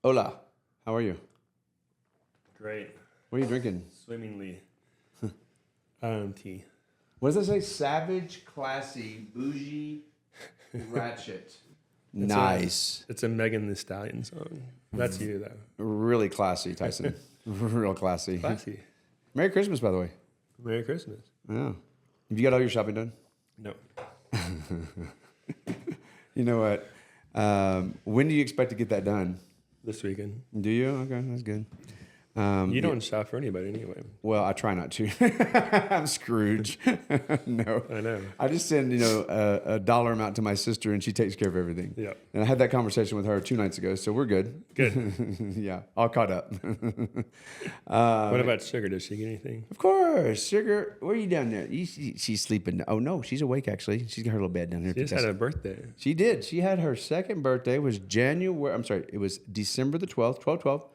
Hola, how are you? Great. What are you drinking? Swimmingly. Tea. What does that say? Savage, classy, bougie, ratchet. Nice. It's a Megan Thee Stallion song. That's you, though. Really classy, Tyson. Real classy. Classy. Merry Christmas, by the way. Merry Christmas. Yeah. Have you got all your shopping done? No. You know what? When do you expect to get that done? This weekend. Do you? Okay, that's good. You don't shop for anybody anyway. Well, I try not to. I'm Scrooge. No. I know. I just send, a dollar amount to my sister and she takes care of everything. Yeah. And I had that conversation with her 2 nights ago, so we're good. Good. Yeah, all caught up. What about Sugar? Does she get anything? Of course. Sugar, where are you down there? She's sleeping. Oh, no, she's awake, actually. She's got her little bed down there. She just had a birthday. She did. She had her second birthday. It was December the 12th, 12/12.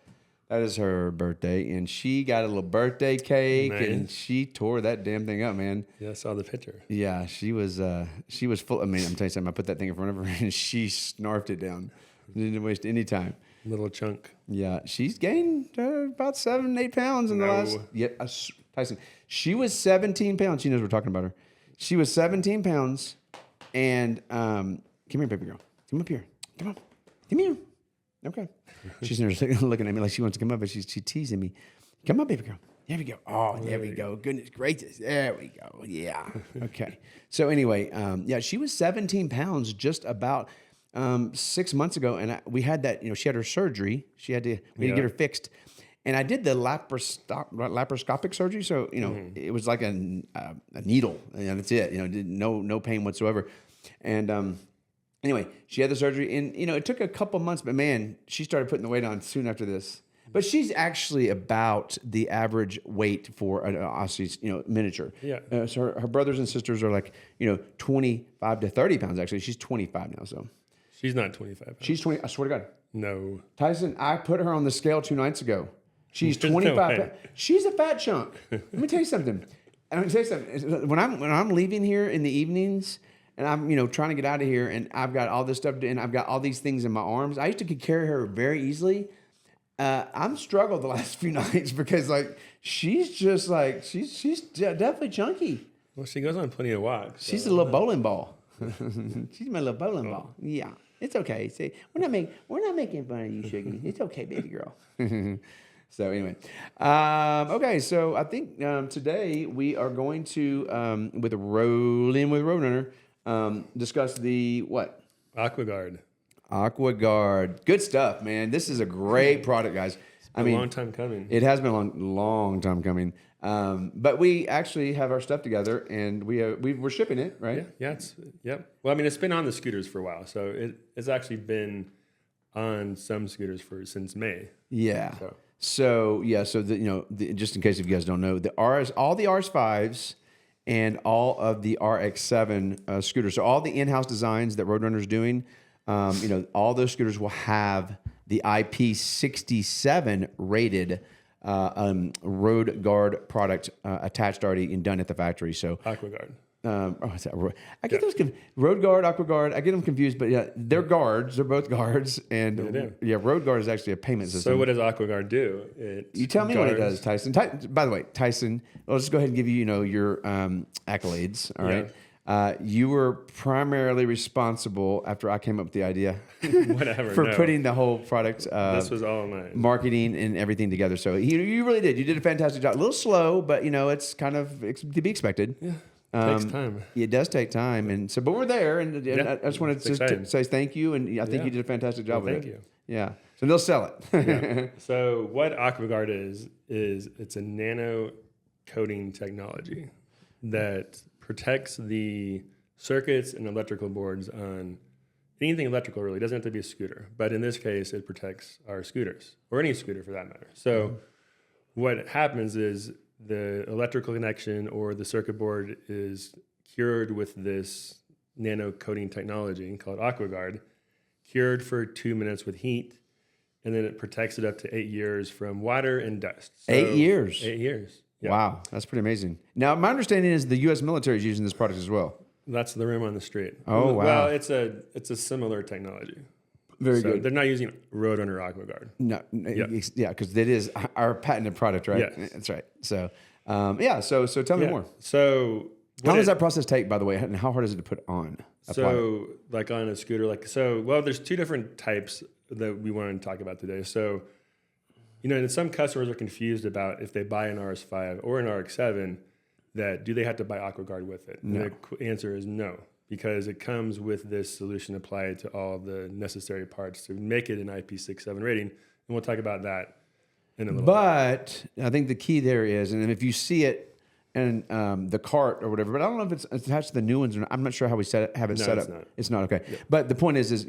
That is her birthday, and she got a little birthday cake, Nice. and she tore that damn thing up, man. Yeah, I saw the picture. Yeah, she was full. I mean, I'm telling you something. I put that thing in front of her, and she snarfed it down. Didn't waste any time. Little chunk. Yeah, she's gained about 7-8 pounds in the last. Yeah, Tyson. She was 17 pounds. She knows we're talking about her. She was 17 pounds, and come here, baby girl. Come up here. Come on. Come here. Okay. She's looking at me like she wants to come up, but she's teasing me. Come on, baby girl. There we go. Oh, there we go. Goodness gracious. There we go. Yeah. Okay. So anyway, she was 17 pounds just about 6 months ago, and we had that. She had her surgery. We had to get her fixed, and I did the laparoscopic surgery. So it was like a needle, and that's it. No pain whatsoever, and. Anyway, she had the surgery, and it took a couple months, but man, she started putting the weight on soon after this. But she's actually about the average weight for an Aussie's, miniature. Yeah. So her brothers and sisters are like, 25 to 30 pounds. Actually, she's 25 now. So She's not 25 pounds. she's 20. I swear to God, No. Tyson, I put her on the scale 2 nights ago. She's There's no 25. way. She's a fat chunk. Let me tell you something. When I'm leaving here in the evenings. And I'm, trying to get out of here, and I've got all this stuff, and I've got all these things in my arms. I used to could carry her very easily. I'm struggled the last few nights because, she's just she's definitely chunky. Well, she goes on plenty of walks. She's a little bowling ball. She's my little bowling ball. Yeah, it's okay. See, we're not making fun of you, Sugar. It's okay, baby girl. So anyway, okay. So I think today we are going to with RoadRunner. Discuss the what? AquaGuard. AquaGuard. Good stuff, man. This is a great product, guys. A long time coming. It has been a long time coming. But we actually have our stuff together, and we're shipping it, right? Yeah. Yep. Well, it's been on the scooters for a while, so it's actually been on some scooters since May. Yeah. So just in case if you guys don't know, all the RS5s. And all of the RX7 scooters. So all the in-house designs that RoadRunner is doing, all those scooters will have the IP67 rated RoadGuard product attached already and done at the factory. So AquaGuard. I get those RoadGuard, AquaGuard. I get them confused, but yeah, they're guards. They're both guards, and RoadGuard is actually a payment system. So what does AquaGuard do? You tell me what it does, Tyson. By the way, Tyson, I'll just go ahead and give you, your accolades. All right. You were primarily responsible after I came up with the idea, for putting the whole product. This was all mine. Marketing and everything together. So you really did. You did a fantastic job. A little slow, but it's kind of to be expected. Yeah. It takes time. It does take time, and so, but we're there, and I just wanted to say thank you, and I think you did a fantastic job with it. Thank you. Yeah, so they'll sell it. So what AquaGuard is it's a nano-coating technology that protects the circuits and electrical boards on anything electrical. Really, it doesn't have to be a scooter, but in this case, it protects our scooters or any scooter for that matter. So what happens is, the electrical connection or the circuit board is cured with this nano-coating technology called AquaGuard, cured for 2 minutes with heat, and then it protects it up to 8 years from water and dust. So 8 years? 8 years. Yeah. Wow, that's pretty amazing. Now, my understanding is the U.S. military is using this product as well. That's the room on the street. Oh, wow. Well, it's a similar technology. Very good. They're not using RoadRunner AquaGuard. No, yeah, because it is our patented product, right? Yes. That's right. So, so tell me more. So How does that process take, by the way, and how hard is it to put on? So, like on a scooter, there's two different types that we want to talk about today. So, and some customers are confused about if they buy an RS5 or an RX7, that do they have to buy AquaGuard with it? No. And the answer is no, because it comes with this solution applied to all the necessary parts to make it an IP67 rating. And we'll talk about that in a little bit. But I think the key there is, and if you see it in the cart or whatever, but I don't know if it's attached to the new ones or not. I'm not sure how we have it set up. Not. It's not okay. Yep. But the point is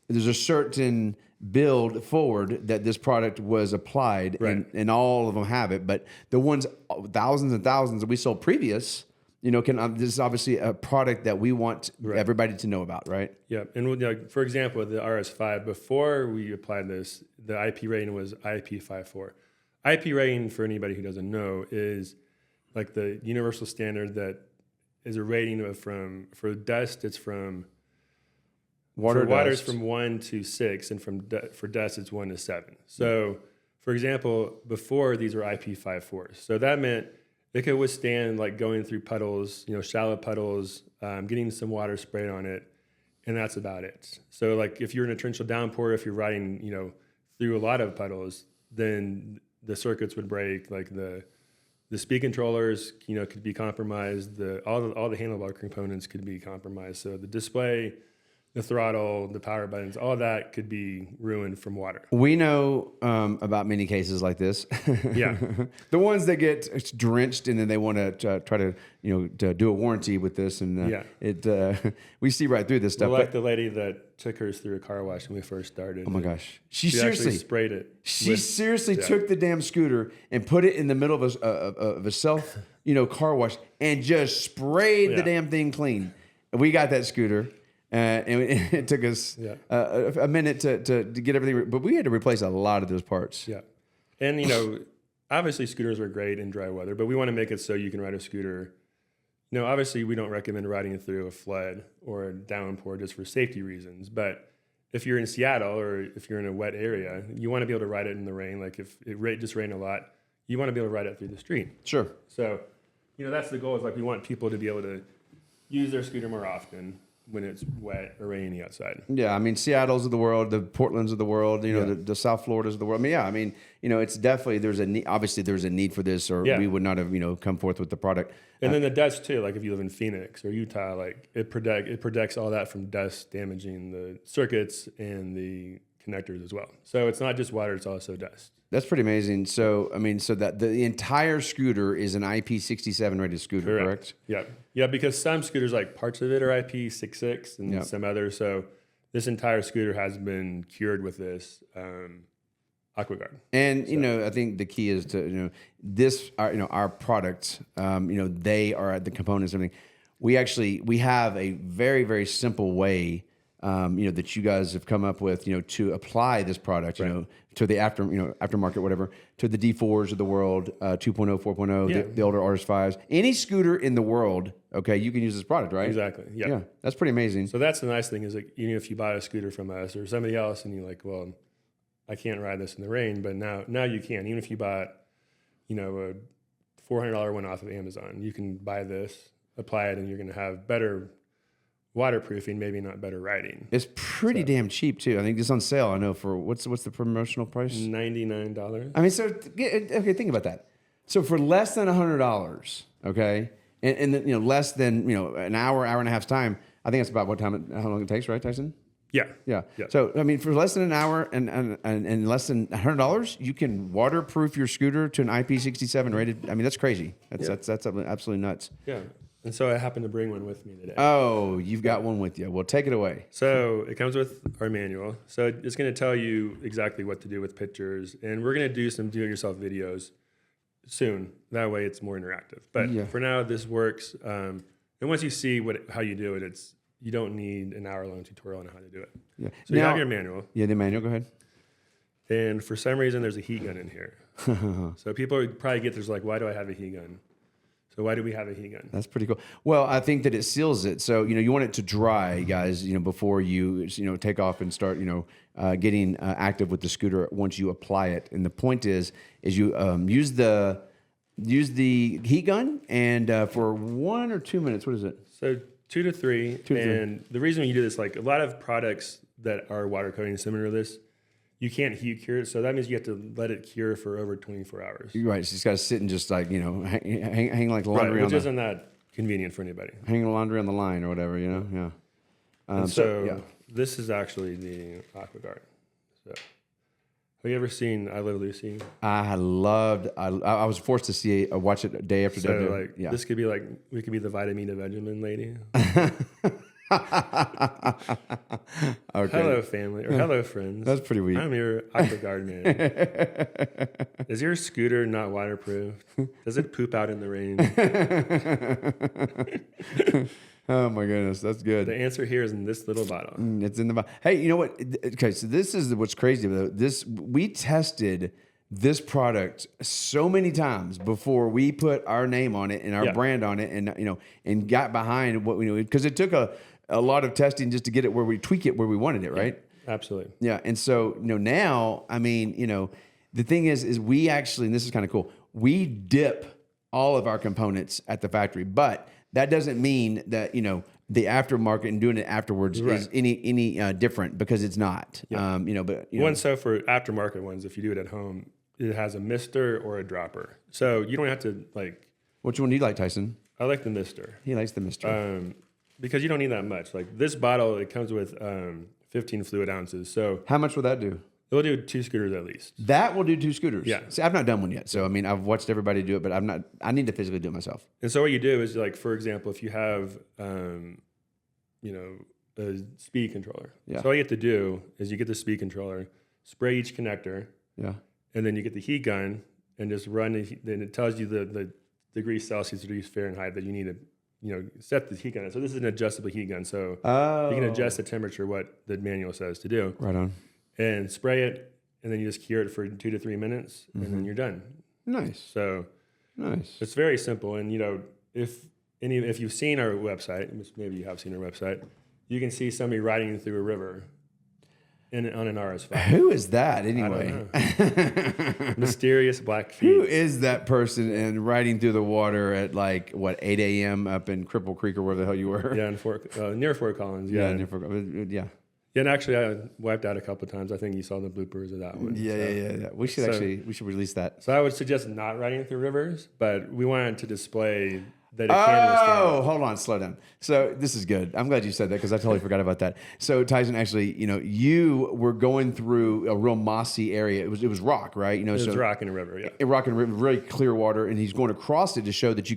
there's a certain build forward that this product was applied, right. and all of them have it. But the ones, thousands and thousands that we sold previous, this is obviously a product that we want everybody to know about, right? Yeah. And for example, the RS5, before we applied this, the IP rating was IP54. IP rating, for anybody who doesn't know, is like the universal standard that is a rating of for dust, it's from water's from 1 to 6, and for dust, it's 1 to 7. So, for example, before these were IP54s. So that meant they could withstand like going through puddles, shallow puddles, getting some water sprayed on it, and that's about it. So like if you're in a torrential downpour, if you're riding, through a lot of puddles, then the circuits would break, like the speed controllers, could be compromised. All the handlebar components could be compromised. So the display, the throttle, the power buttons, all that could be ruined from water. We know about many cases like this. Yeah. The ones that get drenched and then they want to try to, to do a warranty with this. And we see right through this stuff. Well, like the lady that took hers through a car wash when we first started. Oh my gosh. She seriously seriously sprayed it. She seriously took the damn scooter and put it in the middle of a self, car wash and just sprayed the damn thing clean. We got that scooter. And it took us a minute to get everything, but we had to replace a lot of those parts. Yeah, and obviously scooters are great in dry weather, but we want to make it so you can ride a scooter. Obviously we don't recommend riding it through a flood or a downpour just for safety reasons. But if you're in Seattle or if you're in a wet area, you want to be able to ride it in the rain. Like if it just rained a lot, you want to be able to ride it through the street. Sure. So, that's the goal. Is like we want people to be able to use their scooter more often when it's wet or rainy outside. Yeah, I mean, Seattle's of the world, the Portland's of the world, the South Florida's of the world. I mean, it's definitely, there's a need, obviously there's a need for this, or we would not have, come forth with the product. And then the dust too, like if you live in Phoenix or Utah, like it protects all that from dust damaging the circuits and the connectors as well. So it's not just water, it's also dust. That's pretty amazing. So, I mean, so that the entire scooter is an IP67 rated scooter, correct? Yeah. Yeah, because some scooters, like parts of it are IP66 and some others. So this entire scooter has been cured with this AquaGuard. And, I think the key is to, our product, they are the components and everything. We have a very, very simple way that you guys have come up with, to apply this product, to the aftermarket, whatever, to the D4s of the world, 2.0, 4.0, the older RS5s, any scooter in the world. Okay, you can use this product, right? Exactly. Yeah, that's pretty amazing. So that's the nice thing is like, if you buy a scooter from us or somebody else, and you're like, well, I can't ride this in the rain, but now you can. Even if you bought, a $400 one off of Amazon, you can buy this, apply it, and you're going to have better waterproofing, maybe not better riding. It's pretty damn cheap too. I think it's on sale. I know for what's the promotional price? $99. I mean, so okay, think about that. So for less than $100, okay, and less than an hour and a half's time, I think that's about how long it takes, right, Tyson? Yeah. So I mean, for less than an hour and less than $100, you can waterproof your scooter to an IP67 rated. I mean, that's crazy. That's absolutely nuts. Yeah. And so I happened to bring one with me today. Oh, you've got one with you. Well, take it away. So it comes with our manual. So it's going to tell you exactly what to do with pictures. And we're going to do some do-it-yourself videos soon. That way it's more interactive. But for now, this works. And once you see how you do it, you don't need an hour-long tutorial on how to do it. Yeah. So you have your manual. Yeah, the manual. Go ahead. And for some reason, there's a heat gun in here. So people probably get there's like, why do I have a heat gun? So why do we have a heat gun? That's pretty cool. Well, I think that it seals it. So, you want it to dry, guys, before you, take off and start, getting active with the scooter once you apply it. And the point is you use the heat gun and for 1 or 2 minutes, what is it? So 2 to 3. And the reason you do this, like a lot of products that are water coating similar to this, you can't heat cure it. So that means you have to let it cure for over 24 hours. You're right. So it's got to sit and just like, hang like laundry right, which on isn't that convenient for anybody. Hang laundry on the line or whatever, Yeah. This is actually the AquaGuard. So have you ever seen I Love Lucy? I was forced to watch it day after day. So this could be like, we could be the vitamin to Benjamin lady. Okay. Hello, family, or hello, friends. That's pretty weak. I'm your AquaGuard man. Is your scooter not waterproof? Does it poop out in the rain? Oh my goodness, that's good. The answer here is in this little bottle. It's in the bottle. Hey, you know what? Okay, so this is what's crazy about this. We tested this product so many times before we put our name on it and our brand on it, and and got behind what we knew, because it took a lot of testing just to get it where we tweak it where we wanted it, right? Absolutely. Yeah, and so now, I mean, the thing is we actually, and this is kind of cool, we dip all of our components at the factory, but that doesn't mean that the aftermarket and doing it afterwards is any different, because it's not. Yeah. So for aftermarket ones, if you do it at home, it has a mister or a dropper, so you don't have to like. Which one do you like, Tyson? I like the mister. He likes the mister. Because you don't need that much. Like this bottle, it comes with 15 fluid ounces. So how much will that do? It'll do 2 scooters at least. That will do 2 scooters. Yeah. See, I've not done one yet. So, I mean, I've watched everybody do it, but I need to physically do it myself. And so what you do is, like, for example, if you have, a speed controller. Yeah. So all you have to do is you get the speed controller, spray each connector. Yeah. And then you get the heat gun and just run it. Then it tells you the degrees Celsius, degrees Fahrenheit that you need to, set the heat gun. So this is an adjustable heat gun. So you can adjust the temperature, what the manual says to do. Right on. And spray it, and then you just cure it for 2 to 3 minutes, and then you're done. Nice. So nice. It's very simple. And if you've seen our website, which maybe you have seen our website, you can see somebody riding through a river on an RS5. Who is that anyway? I don't know. Mysterious black feet. Who is that person and riding through the water at 8 a.m. up in Cripple Creek or wherever the hell you were? Yeah, near Fort Collins. Yeah, near Fort Collins. Yeah. Yeah, and actually, I wiped out a couple of times. I think you saw the bloopers of that one. Yeah. We should release that. So I would suggest not riding through rivers, but we wanted to display that it can withstand. Oh, hold on, slow down. So this is good. I'm glad you said that, because I totally forgot about that. So Tyson, actually, you were going through a real mossy area. It was rock, right? It was rock in a river, yeah. A rock in a river, very clear water, and he's going across it to show that you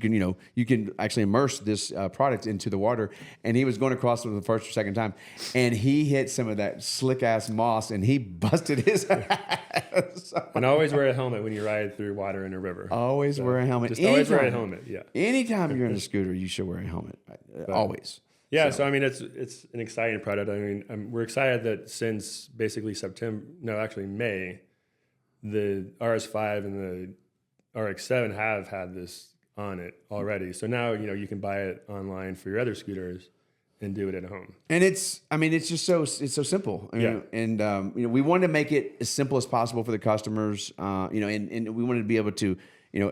can actually immerse this product into the water. And he was going across it for the first or second time, and he hit some of that slick ass moss, and he busted his ass. And always wear a helmet when you ride through water in a river. Always wear a helmet. Just always wear a helmet. Yeah. Anytime you're in a scooter, you should wear a helmet. Always. Yeah. So I mean, it's an exciting product. I mean, we're excited that since basically May, the RS5 and the RX7 have had this on it already. So now you can buy it online for your other scooters and do it at home. And it's just so simple. And we wanted to make it as simple as possible for the customers. And we wanted to be able to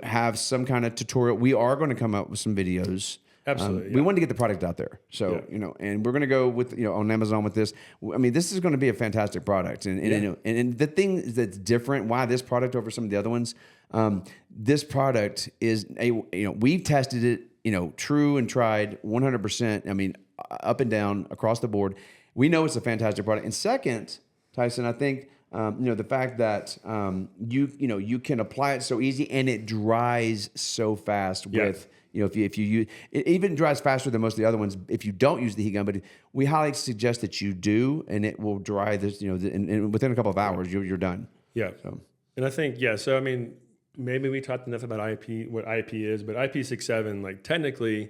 have some kind of tutorial. We are going to come up with some videos. Absolutely. We wanted to get the product out there. So, and we're going to go with, on Amazon with this. I mean, this is going to be a fantastic product. And the thing that's different, why this product over some of the other ones, this product is we've tested it, true and tried 100%. I mean, up and down across the board. We know it's a fantastic product. And second, Tyson, I think, the fact that you can apply it so easy, and it dries so fast with, if you use it, even dries faster than most of the other ones if you don't use the heat gun. But we highly suggest that you do, and it will dry this, and within a couple of hours you're done. Yeah. So. And I think, so I mean, maybe we talked enough about IP, what IP is, but IP67, technically,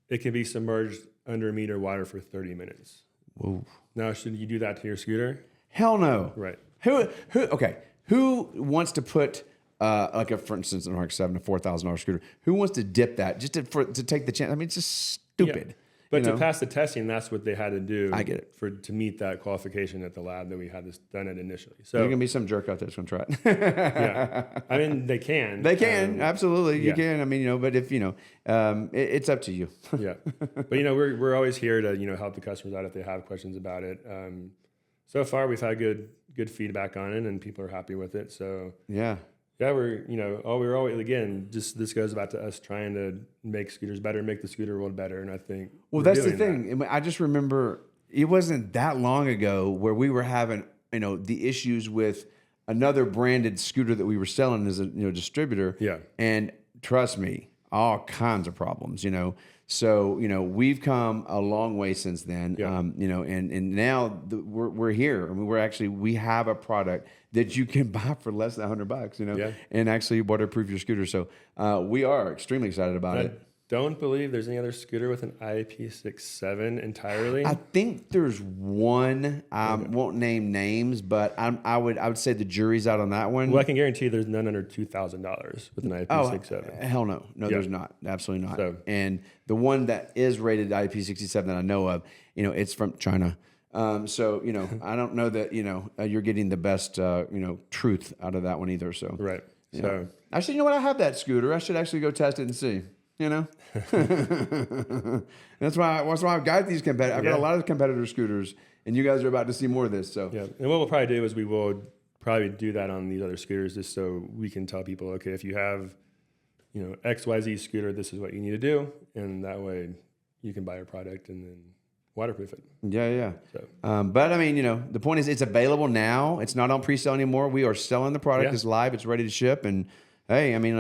it can be submerged under a meter of water for 30 minutes. Whoa. Now, should you do that to your scooter? Hell no. Right. Who wants to put like for instance, an RX-7, a $4,000 scooter. Who wants to dip that just to take the chance? I mean, it's just stupid. Yeah. But to pass the testing, that's what they had to do. I get it. To meet that qualification at the lab that we had this done it initially. So there's gonna be some jerk out there that's gonna try it. yeah, I mean they can. They can absolutely. You can. I mean, but if it's up to you. Yeah, but we're always here to help the customers out if they have questions about it. So far we've had good feedback on it and people are happy with it. So yeah. Yeah, we're always again. Just this goes back to us trying to make scooters better, make the scooter world better, and I think. Well, that's the thing. I just remember it wasn't that long ago where we were having the issues with another branded scooter that we were selling as a distributor. Yeah. And trust me, all kinds of problems. So we've come a long way since then. Yeah. And now we're here. I mean, we have a product that you can buy for less than $100. Yeah. And actually waterproof your scooter. So we are extremely excited about it. Don't believe there's any other scooter with an IP67 entirely. I think there's one. I won't name names, but I would say the jury's out on that one. Well, I can guarantee there's none under $2,000 with an IP67. Oh, hell no. No, there's not. Absolutely not. So, and the one that is rated IP67 that I know of, it's from China. So, I don't know that, you're getting the best, truth out of that one either. So, right. So, actually, I have that scooter. I should actually go test it and see. That's why I've got these competitors. I've got a lot of competitor scooters, and you guys are about to see more of this. So yeah, and what we'll probably do is we will probably do that on these other scooters, just so we can tell people, okay, if you have, XYZ scooter, this is what you need to do, and that way you can buy your product and then waterproof it. Yeah. So. But I mean, the point is, it's available now. It's not on pre-sale anymore. We are selling the product. It's live. It's ready to ship, and. Hey, I mean,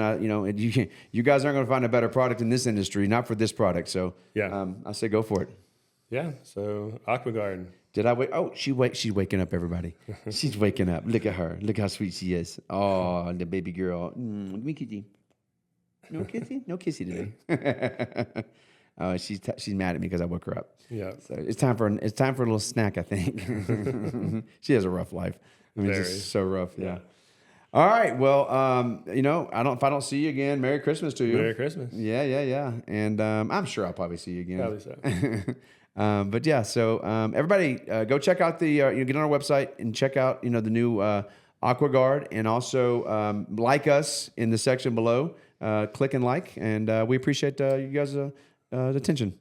you guys aren't going to find a better product in this industry, not for this product. So, I say go for it. Yeah. So, AquaGuard. Did I wait? Oh, she's waking up, everybody. She's waking up. Look at her. Look how sweet she is. Oh, the baby girl. Me kissy. No kissy. No kissy today. Oh, she's mad at me because I woke her up. Yeah. So it's time for a little snack, I think. She has a rough life. I mean, just so rough. Yeah. All right. Well, if I don't see you again, Merry Christmas to you. Merry Christmas. Yeah. And I'm sure I'll probably see you again. Probably so. But yeah, so everybody go check out the, get on our website and check out, the new AquaGuard, and also like us in the section below. Click and like, and we appreciate you guys' attention.